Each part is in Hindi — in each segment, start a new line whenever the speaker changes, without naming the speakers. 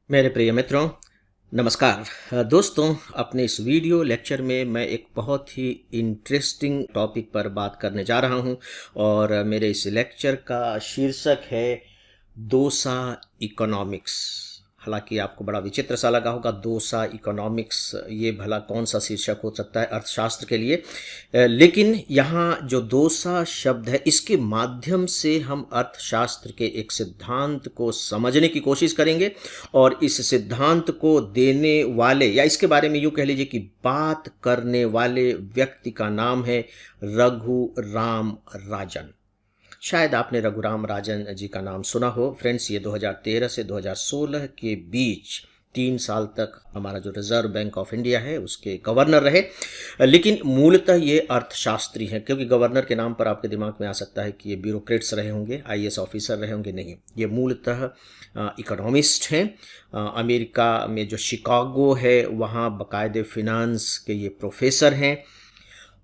मेरे प्रिय मित्रों, नमस्कार। दोस्तों, अपने इस वीडियो लेक्चर में मैं एक बहुत ही इंटरेस्टिंग टॉपिक पर बात करने जा रहा हूं और मेरे इस लेक्चर का शीर्षक है दोसा इकोनॉमिक्स। हालांकि आपको बड़ा विचित्र सा लगा होगा, दोसा इकोनॉमिक्स ये भला कौन सा शीर्षक हो सकता है अर्थशास्त्र के लिए। लेकिन यहाँ जो दोसा शब्द है, इसके माध्यम से हम अर्थशास्त्र के एक सिद्धांत को समझने की कोशिश करेंगे और इस सिद्धांत को देने वाले या इसके बारे में यूँ कह लीजिए कि बात करने वाले व्यक्ति का नाम है रघुराम राजन। शायद आपने रघुराम राजन जी का नाम सुना हो। फ्रेंड्स, ये 2013 से 2016 के बीच 3 साल तक हमारा जो रिजर्व बैंक ऑफ इंडिया है उसके गवर्नर रहे। लेकिन मूलतः ये अर्थशास्त्री हैं, क्योंकि गवर्नर के नाम पर आपके दिमाग में आ सकता है कि ये ब्यूरोक्रेट्स रहे होंगे, आईएएस ऑफिसर रहे होंगे। नहीं, ये मूलतः इकोनॉमिस्ट हैं। अमेरिका में जो शिकागो है वहाँ बाकायदे फिनांस के ये प्रोफेसर हैं।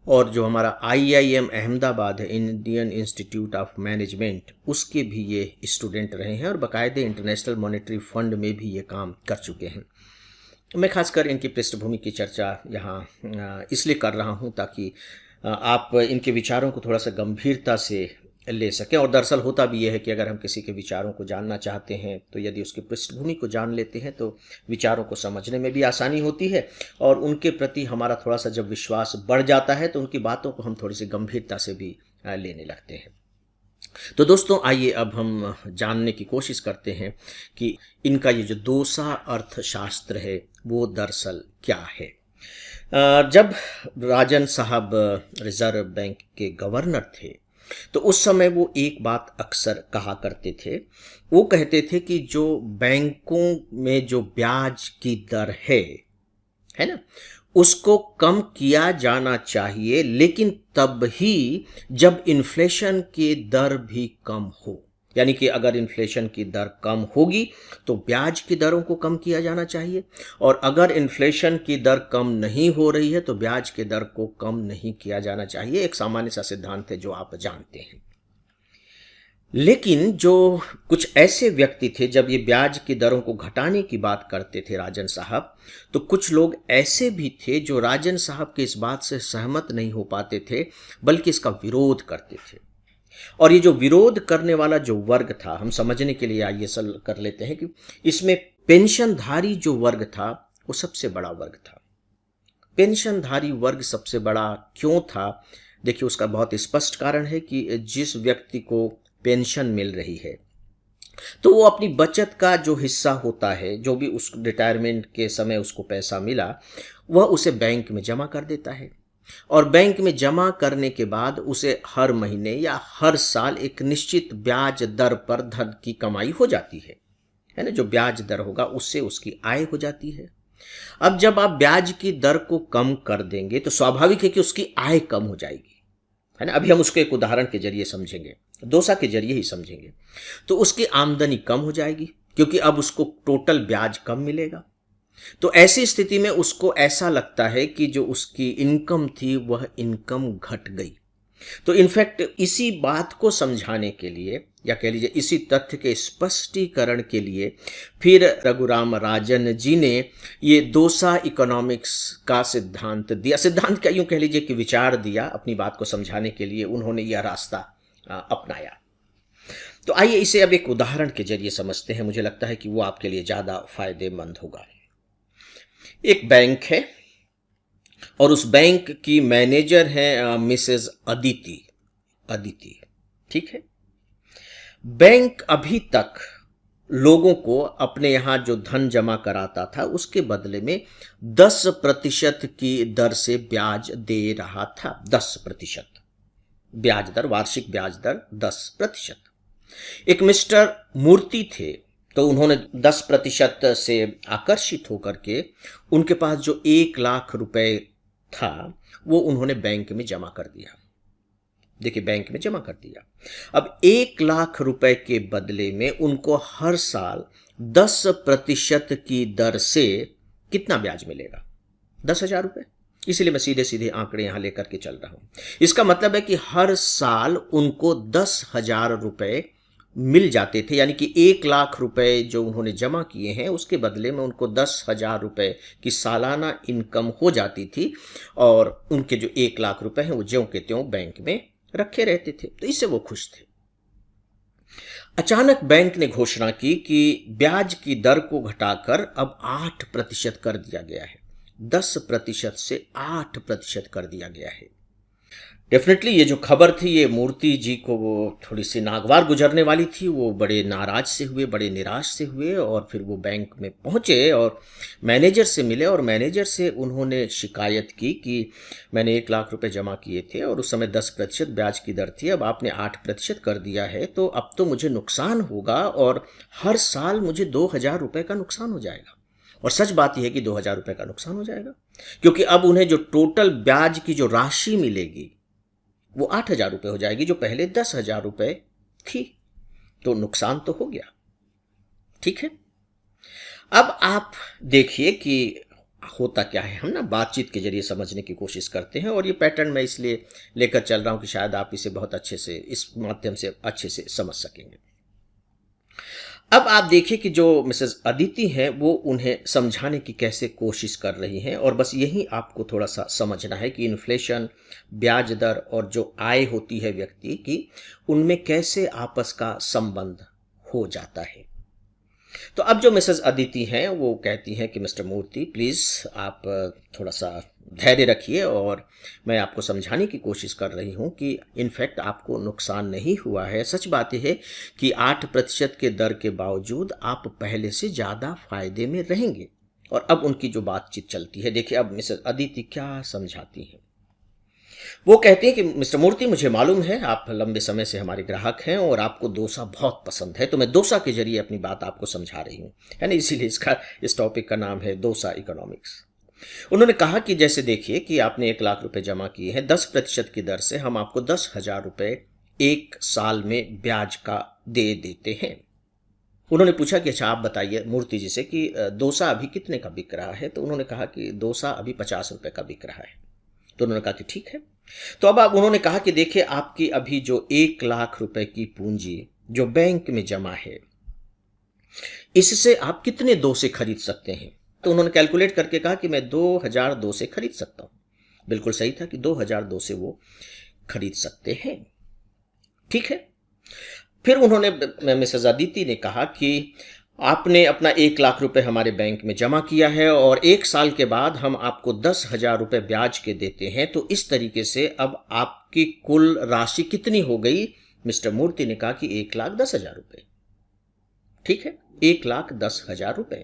और जो हमारा आईआईएम अहमदाबाद है, इंडियन इंस्टीट्यूट ऑफ मैनेजमेंट, उसके भी ये स्टूडेंट रहे हैं और बाकायदे इंटरनेशनल मॉनेटरी फंड में भी ये काम कर चुके हैं। मैं खासकर इनकी पृष्ठभूमि की चर्चा यहाँ इसलिए कर रहा हूँ ताकि आप इनके विचारों को थोड़ा सा गंभीरता से ले सकें। और दरअसल होता भी यह है कि अगर हम किसी के विचारों को जानना चाहते हैं तो यदि उसकी पृष्ठभूमि को जान लेते हैं तो विचारों को समझने में भी आसानी होती है और उनके प्रति हमारा थोड़ा सा जब विश्वास बढ़ जाता है तो उनकी बातों को हम थोड़ी सी गंभीरता से भी लेने लगते हैं। तो दोस्तों, आइए अब हम जानने की कोशिश करते हैं कि इनका ये जो दोसा अर्थशास्त्र है वो दरअसल क्या है। जब राजन साहब रिजर्व बैंक के गवर्नर थे तो उस समय वो एक बात अक्सर कहा करते थे। वो कहते थे कि जो बैंकों में जो ब्याज की दर है ना, उसको कम किया जाना चाहिए, लेकिन तब ही जब इन्फ्लेशन की दर भी कम हो। यानी कि अगर इन्फ्लेशन की दर कम होगी तो ब्याज की दरों को कम किया जाना चाहिए, और अगर इन्फ्लेशन की दर कम नहीं हो रही है तो ब्याज की दर को कम नहीं किया जाना चाहिए। एक सामान्य सा सिद्धांत है जो आप जानते हैं। लेकिन जो कुछ ऐसे व्यक्ति थे, जब ये ब्याज की दरों को घटाने की बात करते थे राजन साहब, तो कुछ लोग ऐसे भी थे जो राजन साहब के इस बात से सहमत नहीं हो पाते थे, बल्कि इसका विरोध करते थे। और ये जो विरोध करने वाला जो वर्ग था, हम समझने के लिए आइए सल कर लेते हैं कि इसमें पेंशनधारी जो वर्ग था वो सबसे बड़ा वर्ग था। पेंशनधारी वर्ग सबसे बड़ा क्यों था? देखिए, उसका बहुत स्पष्ट कारण है कि जिस व्यक्ति को पेंशन मिल रही है तो वो अपनी बचत का जो हिस्सा होता है, जो भी उस रिटायरमेंट के समय उसको पैसा मिला, वह उसे बैंक में जमा कर देता है। और बैंक में जमा करने के बाद उसे हर महीने या हर साल एक निश्चित ब्याज दर पर धन की कमाई हो जाती है ना। जो ब्याज दर होगा उससे उसकी आय हो जाती है। अब जब आप ब्याज की दर को कम कर देंगे तो स्वाभाविक है कि उसकी आय कम हो जाएगी, है ना। अभी हम उसको एक उदाहरण के जरिए समझेंगे, दोसा के जरिए ही समझेंगे। तो उसकी आमदनी कम हो जाएगी क्योंकि अब उसको टोटल ब्याज कम मिलेगा। तो ऐसी स्थिति में उसको ऐसा लगता है कि जो उसकी इनकम थी वह इनकम घट गई। तो इनफैक्ट इसी बात को समझाने के लिए, या कह लीजिए इसी तथ्य के स्पष्टीकरण के लिए, फिर रघुराम राजन जी ने ये दोसा इकोनॉमिक्स का सिद्धांत दिया। सिद्धांत क्या, यूं कह लीजिए कि विचार दिया। अपनी बात को समझाने के लिए उन्होंने यह रास्ता अपनाया। तो आइए इसे अब एक उदाहरण के जरिए समझते हैं। मुझे लगता है कि वो आपके लिए ज़्यादा फायदेमंद होगा। एक बैंक है और उस बैंक की मैनेजर है मिसेस अदिति। ठीक है। बैंक अभी तक लोगों को अपने यहाँ जो धन जमा कराता था उसके बदले में 10% की दर से ब्याज दे रहा था। 10% ब्याज दर, वार्षिक ब्याज दर 10%। एक मिस्टर मूर्ति थे, तो उन्होंने 10% से आकर्षित होकर के उनके पास जो 1 लाख रुपए था वो उन्होंने बैंक में जमा कर दिया। देखिए, बैंक में जमा कर दिया। अब 1 लाख रुपए के बदले में उनको हर साल 10% की दर से कितना ब्याज मिलेगा? 10,000 रुपए। इसलिए मैं सीधे सीधे आंकड़े यहां लेकर के चल रहा हूं। इसका मतलब है कि हर साल उनको 10,000 रुपए मिल जाते थे, यानी कि 1 लाख रुपए जो उन्होंने जमा किए हैं उसके बदले में उनको 10,000 रुपए की सालाना इनकम हो जाती थी, और उनके जो 1 लाख रुपए हैं वो ज्यों के त्यों बैंक में रखे रहते थे, तो इससे वो खुश थे। अचानक बैंक ने घोषणा की कि ब्याज की दर को घटाकर अब 8% कर दिया गया है। 10% से 8% कर दिया गया है। डेफिनेटली ये जो खबर थी ये मूर्ति जी को वो थोड़ी सी नागवार गुजरने वाली थी। वो बड़े नाराज से हुए, बड़े निराश से हुए, और फिर वो बैंक में पहुंचे और मैनेजर से मिले, और मैनेजर से उन्होंने शिकायत की कि मैंने 1 लाख रुपए जमा किए थे और उस समय 10% ब्याज की दर थी, अब आपने 8% कर दिया है, तो अब तो मुझे नुकसान होगा और हर साल मुझे 2,000 रुपये का नुकसान हो जाएगा। और सच बात यह है कि 2,000 रुपये का नुकसान हो जाएगा, क्योंकि अब उन्हें जो टोटल ब्याज की जो राशि मिलेगी वो 8,000 रुपये हो जाएगी, जो पहले 10,000 रुपये थी। तो नुकसान तो हो गया। ठीक है, अब आप देखिए कि होता क्या है। हम ना बातचीत के जरिए समझने की कोशिश करते हैं, और ये पैटर्न मैं इसलिए लेकर चल रहा हूं कि शायद आप इसे बहुत अच्छे से, इस माध्यम से अच्छे से समझ सकेंगे। अब आप देखिए कि जो मिसेस अदिति हैं वो उन्हें समझाने की कैसे कोशिश कर रही हैं, और बस यही आपको थोड़ा सा समझना है कि इन्फ्लेशन, ब्याज दर और जो आय होती है व्यक्ति की, उनमें कैसे आपस का संबंध हो जाता है। तो अब जो मिसेस अदिति हैं वो कहती हैं कि मिस्टर मूर्ति प्लीज़ आप थोड़ा सा धैर्य रखिए, और मैं आपको समझाने की कोशिश कर रही हूँ कि इनफैक्ट आपको नुकसान नहीं हुआ है। सच बात यह है कि 8% के दर के बावजूद आप पहले से ज़्यादा फायदे में रहेंगे। और अब उनकी जो बातचीत चलती है, देखिए अब मिसेस अदिति क्या समझाती हैं। वो कहती हैं कि मिस्टर मूर्ति मुझे मालूम है आप लंबे समय से हमारे ग्राहक हैं और आपको डोसा बहुत पसंद है, तो मैं डोसा के जरिए अपनी बात आपको समझा रही हूँ, यानी इसीलिए इस टॉपिक का नाम है डोसा इकोनॉमिक्स। उन्होंने कहा कि जैसे देखिए कि आपने 1 लाख रुपए जमा किए हैं, 10% की दर से हम आपको 10,000 रुपए 1 साल में ब्याज का दे देते हैं। उन्होंने पूछा कि अच्छा आप बताइए मूर्ति जी से कि डोसा अभी कितने का बिक रहा है, तो उन्होंने कहा कि डोसा अभी 50 रुपए का बिक रहा है। तो उन्होंने कहा कि ठीक है। तो अब उन्होंने कहा कि देखिए आपकी अभी जो 1 लाख रुपए की पूंजी जो बैंक में जमा है, इससे आप कितने डोसे खरीद सकते हैं। तो उन्होंने कैलकुलेट करके कहा कि मैं 2,000 डोसे खरीद सकता हूं। बिल्कुल सही था कि 2,000 डोसे वो खरीद सकते हैं। ठीक है, फिर उन्होंने, मिसेस अदिति ने कहा कि आपने अपना 1 लाख रुपए हमारे बैंक में जमा किया है और 1 साल के बाद हम आपको 10,000 रुपए ब्याज के देते हैं, तो इस तरीके से अब आपकी कुल राशि कितनी हो गई। मिस्टर मूर्ति ने कहा कि 1,10,000 रुपए। ठीक है, 1,10,000 रुपए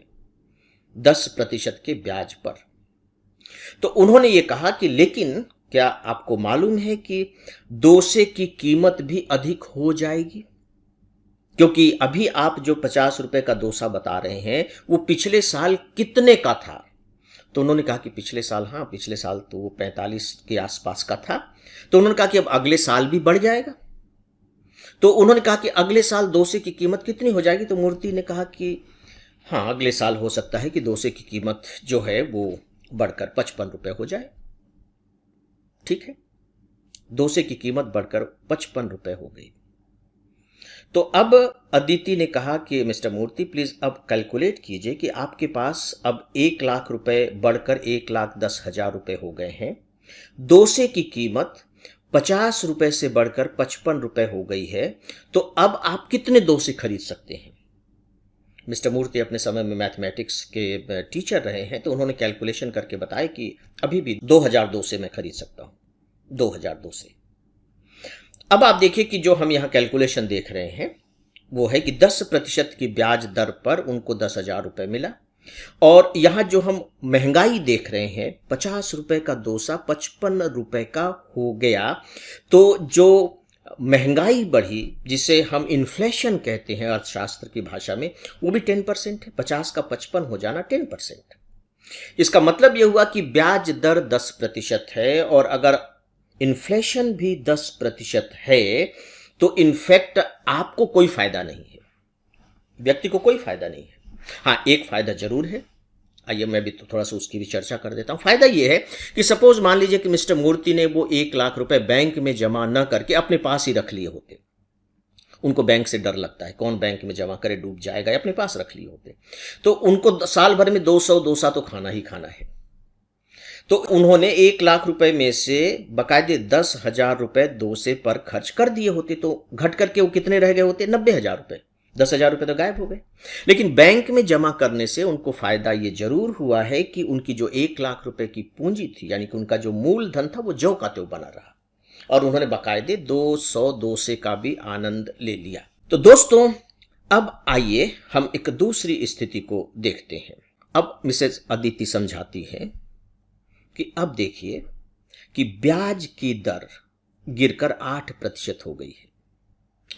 10% के ब्याज पर। तो उन्होंने ये कहा कि लेकिन क्या आपको मालूम है कि डोसे की कीमत भी अधिक हो जाएगी, क्योंकि अभी आप जो 50 रुपए का डोसा बता रहे हैं वो पिछले साल कितने का था। तो उन्होंने कहा कि पिछले साल, हाँ पिछले साल तो वो 45 के आसपास का था। तो उन्होंने कहा कि अब अगले साल भी बढ़ जाएगा। तो उन्होंने कहा कि अगले साल डोसे की कीमत कितनी हो जाएगी। तो मूर्ति ने कहा कि हाँ अगले साल हो सकता है कि डोसे की कीमत जो है वो बढ़कर 55 रुपए हो जाए। ठीक है, डोसे की कीमत बढ़कर 55 रुपए हो गई। तो अब अदिति ने कहा कि मिस्टर मूर्ति प्लीज अब कैलकुलेट कीजिए कि आपके पास अब 1 लाख रुपए बढ़कर 1,10,000 रुपए हो गए हैं। डोसे की कीमत 50 रुपए से बढ़कर 55 रुपए हो गई है। तो अब आप कितने डोसे खरीद सकते हैं। मिस्टर मूर्ति अपने समय में मैथमेटिक्स के टीचर रहे हैं, तो उन्होंने कैलकुलेशन करके बताया कि अभी भी 2,000 डोसे मैं खरीद सकता हूं। 2,000 डोसे। अब आप देखिए कि जो हम यहाँ कैलकुलेशन देख रहे हैं वो है कि 10% की ब्याज दर पर उनको 10,000 रुपए मिला, और यहाँ जो हम महंगाई देख रहे हैं 50 रुपए का डोसा 55 रुपए का हो गया। तो जो महंगाई बढ़ी, जिसे हम इन्फ्लेशन कहते हैं अर्थशास्त्र की भाषा में, वो भी 10% है। 50 का 55 हो जाना 10%। इसका मतलब यह हुआ कि ब्याज दर 10% है, और अगर इन्फ्लेशन भी 10% है तो इनफैक्ट आपको कोई फायदा नहीं है, व्यक्ति को कोई फायदा नहीं है। हाँ एक फायदा जरूर है, आइए मैं भी तो थोड़ा सा उसकी भी चर्चा कर देता हूं। फायदा यह है कि सपोज मान लीजिए कि मिस्टर मूर्ति ने वो 1 लाख रुपए बैंक में जमा न करके अपने पास ही रख लिए होते, उनको बैंक से डर लगता है, कौन बैंक में जमा करे डूब जाएगा, या अपने पास रख लिए होते। तो उनको साल भर में 200 डोसा तो खाना ही खाना है। तो उन्होंने 1 लाख रुपए में से बकायदे 10,000 रुपए डोसे पर खर्च कर दिए होते, तो घट करके वो कितने रह गए होते? 90,000 रुपए। 10,000 रुपए तो गायब हो गए। लेकिन बैंक में जमा करने से उनको फायदा ये जरूर हुआ है कि उनकी जो 1 लाख रुपए की पूंजी थी, यानी कि उनका जो मूलधन था, वो ज्यों का त्यों बना रहा, और उन्होंने बकायदे 200 डोसे का भी आनंद ले लिया। तो दोस्तों, अब आइए हम एक दूसरी स्थिति को देखते हैं। अब मिसेज अदिति समझाती है कि अब देखिए कि ब्याज की दर गिरकर 8% हो गई है।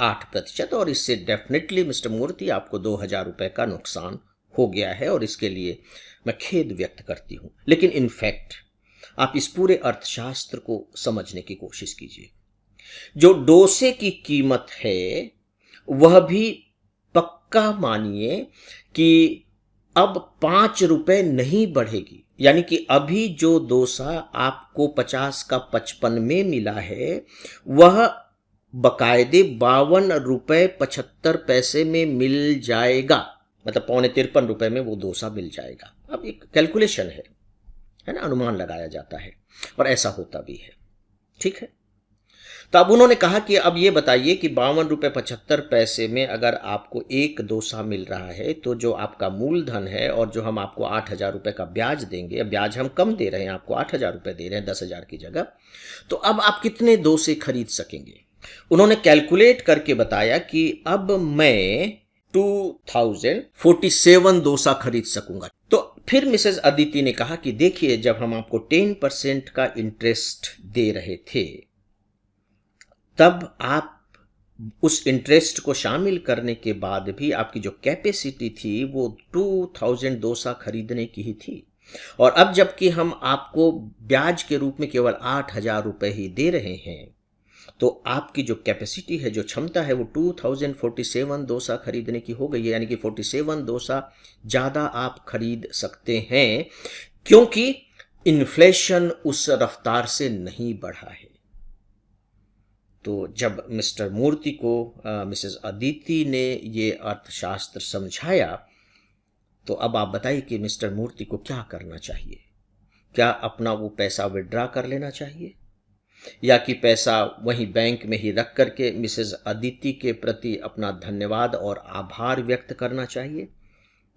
8%, और इससे डेफिनेटली मिस्टर मूर्ति आपको 2,000 रुपए का नुकसान हो गया है, और इसके लिए मैं खेद व्यक्त करती हूं। लेकिन इनफैक्ट आप इस पूरे अर्थशास्त्र को समझने की कोशिश कीजिए। जो डोसे की कीमत है वह भी पक्का मानिए कि अब 5 रुपए नहीं बढ़ेगी। यानी कि अभी जो डोसा आपको 50 का 55 में मिला है, वह बकायदे 52 रुपए 75 पैसे में मिल जाएगा। मतलब 2.53 रुपए में वो डोसा मिल जाएगा। अब एक कैलकुलेशन है ना, अनुमान लगाया जाता है, और ऐसा होता भी है। ठीक है। तो अब उन्होंने कहा कि अब ये बताइए कि 52 रुपए 75 पैसे में अगर आपको एक डोसा मिल रहा है, तो जो आपका मूलधन है और जो हम आपको 8,000 रुपए का ब्याज देंगे, ब्याज हम कम दे रहे हैं, आपको 8,000 रुपए दे रहे हैं 10,000 की जगह, तो अब आप कितने डोसे खरीद सकेंगे? उन्होंने कैलकुलेट करके बताया कि अब मैं 2047 डोसा खरीद सकूंगा। तो फिर मिसेज अदिति ने कहा कि देखिए, जब हम आपको 10% का इंटरेस्ट दे रहे थे, तब आप उस इंटरेस्ट को शामिल करने के बाद भी आपकी जो कैपेसिटी थी वो 2000 डोसा खरीदने की ही थी। और अब जबकि हम आपको ब्याज के रूप में केवल 8,000 रुपए ही दे रहे हैं, तो आपकी जो कैपेसिटी है, जो क्षमता है, वो 2047 डोसा खरीदने की हो गई है। यानी कि 47 डोसा ज़्यादा आप खरीद सकते हैं, क्योंकि इन्फ्लेशन उस रफ्तार से नहीं बढ़ा है। तो जब मिस्टर मूर्ति को मिसेस अदिति ने ये अर्थशास्त्र समझाया, तो अब आप बताइए कि मिस्टर मूर्ति को क्या करना चाहिए? क्या अपना वो पैसा विड्रॉ कर लेना चाहिए, या कि पैसा वहीं बैंक में ही रख करके मिसेस अदिति के प्रति अपना धन्यवाद और आभार व्यक्त करना चाहिए?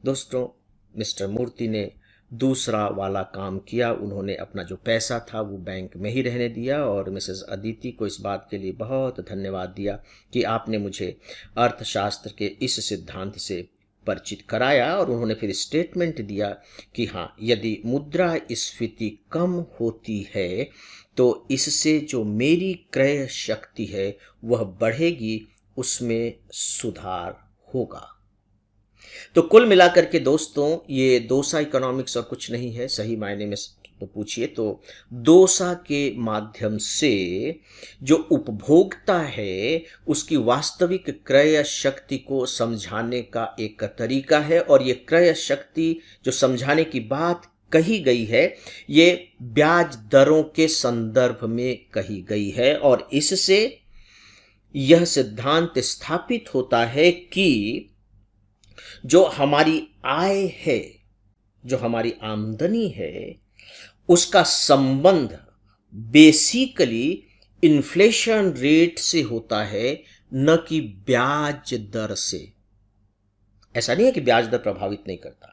दोस्तों, मिस्टर मूर्ति ने दूसरा वाला काम किया। उन्होंने अपना जो पैसा था वो बैंक में ही रहने दिया, और मिसेस अदिति को इस बात के लिए बहुत धन्यवाद दिया कि आपने मुझे अर्थशास्त्र के इस सिद्धांत से परिचित कराया। और उन्होंने फिर स्टेटमेंट दिया कि हाँ, यदि मुद्रास्फीति कम होती है तो इससे जो मेरी क्रय शक्ति है वह बढ़ेगी, उसमें सुधार होगा। तो कुल मिलाकर के दोस्तों, ये डोसा इकोनॉमिक्स और कुछ नहीं है। सही मायने में तो पूछिए तो डोसा के माध्यम से जो उपभोक्ता है उसकी वास्तविक क्रय शक्ति को समझाने का एक तरीका है। और ये क्रय शक्ति जो समझाने की बात कही गई है, ये ब्याज दरों के संदर्भ में कही गई है, और इससे यह सिद्धांत स्थापित होता है कि जो हमारी आय है, जो हमारी आमदनी है, उसका संबंध बेसिकली इन्फ्लेशन रेट से होता है, न कि ब्याज दर से। ऐसा नहीं है कि ब्याज दर प्रभावित नहीं करता,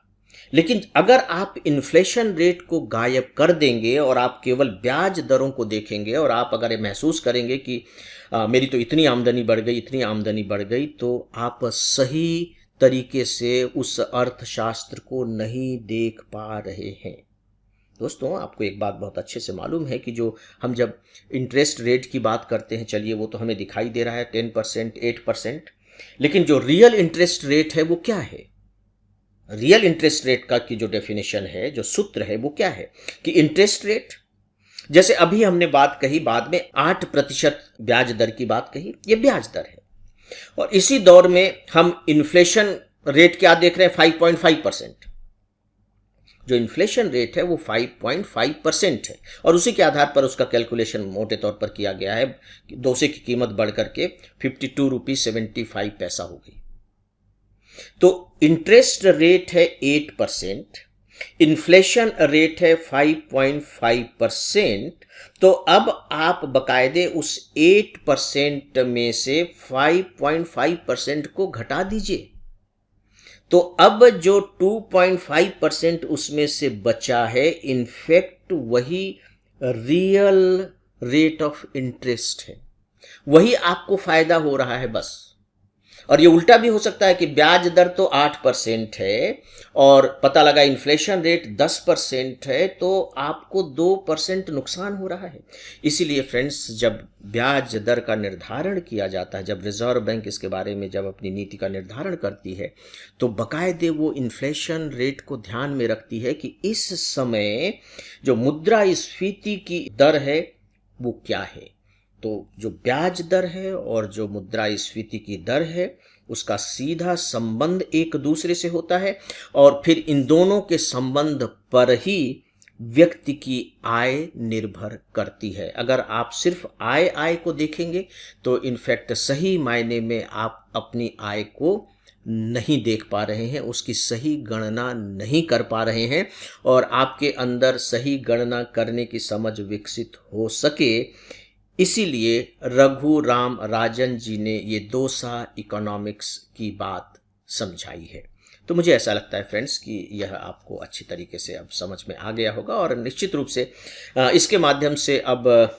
लेकिन अगर आप इन्फ्लेशन रेट को गायब कर देंगे और आप केवल ब्याज दरों को देखेंगे, और आप अगर महसूस करेंगे कि मेरी तो इतनी आमदनी बढ़ गई, इतनी आमदनी बढ़ गई, तो आप सही तरीके से उस अर्थशास्त्र को नहीं देख पा रहे हैं। दोस्तों, आपको एक बात बहुत अच्छे से मालूम है कि जो हम जब इंटरेस्ट रेट की बात करते हैं, चलिए वो तो हमें दिखाई दे रहा है 10%, 8%, लेकिन जो रियल इंटरेस्ट रेट है वो क्या है? रियल इंटरेस्ट रेट का की जो डेफिनेशन है, जो सूत्र है, वो क्या है कि इंटरेस्ट रेट, जैसे अभी हमने बात कही, बाद में 8% ब्याज दर की बात कही, ये ब्याज दर है। और इसी दौर में हम इन्फ्लेशन रेट क्या देख रहे हैं? 5.5%। जो इन्फ्लेशन रेट है वो 5.5% है और उसी के आधार पर उसका कैलकुलेशन मोटे तौर पर किया गया है। डोसे की कीमत बढ़ करके 52 रुपीज 75 पैसा हो गई। तो इंटरेस्ट रेट है 8%, इन्फ्लेशन रेट है 5.5%। तो अब आप बकायदे उस 8% में से 5.5% को घटा दीजिए। तो अब जो 2.5% उसमें से बचा है, इनफैक्ट वही रियल रेट ऑफ इंटरेस्ट है, वही आपको फायदा हो रहा है बस। और ये उल्टा भी हो सकता है कि ब्याज दर तो 8% है और पता लगा इन्फ्लेशन रेट 10% है, तो आपको 2% नुकसान हो रहा है। इसीलिए फ्रेंड्स, जब ब्याज दर का निर्धारण किया जाता है, जब रिजर्व बैंक इसके बारे में जब अपनी नीति का निर्धारण करती है, तो बाकायदे वो इन्फ्लेशन रेट को ध्यान में रखती है कि इस समय जो मुद्रास्फीति की दर है वो क्या है। तो जो ब्याज दर है और जो मुद्रास्फीति की दर है उसका सीधा संबंध एक दूसरे से होता है और फिर इन दोनों के संबंध पर ही व्यक्ति की आय निर्भर करती है। अगर आप सिर्फ आय को देखेंगे तो इनफैक्ट सही मायने में आप अपनी आय को नहीं देख पा रहे हैं, उसकी सही गणना नहीं कर पा रहे हैं। और आपके अंदर सही गणना करने की समझ विकसित हो सके, इसीलिए रघु राम राजन जी ने ये डोसा इकोनॉमिक्स की बात समझाई है। तो मुझे ऐसा लगता है फ्रेंड्स कि यह आपको अच्छी तरीके से अब समझ में आ गया होगा और निश्चित रूप से इसके माध्यम से अब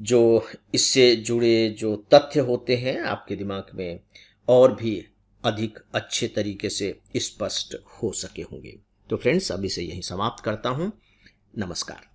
जो इससे जुड़े जो तथ्य होते हैं आपके दिमाग में और भी अधिक अच्छे तरीके से स्पष्ट हो सके होंगे। तो फ्रेंड्स, अभी से यही समाप्त करता हूँ। नमस्कार।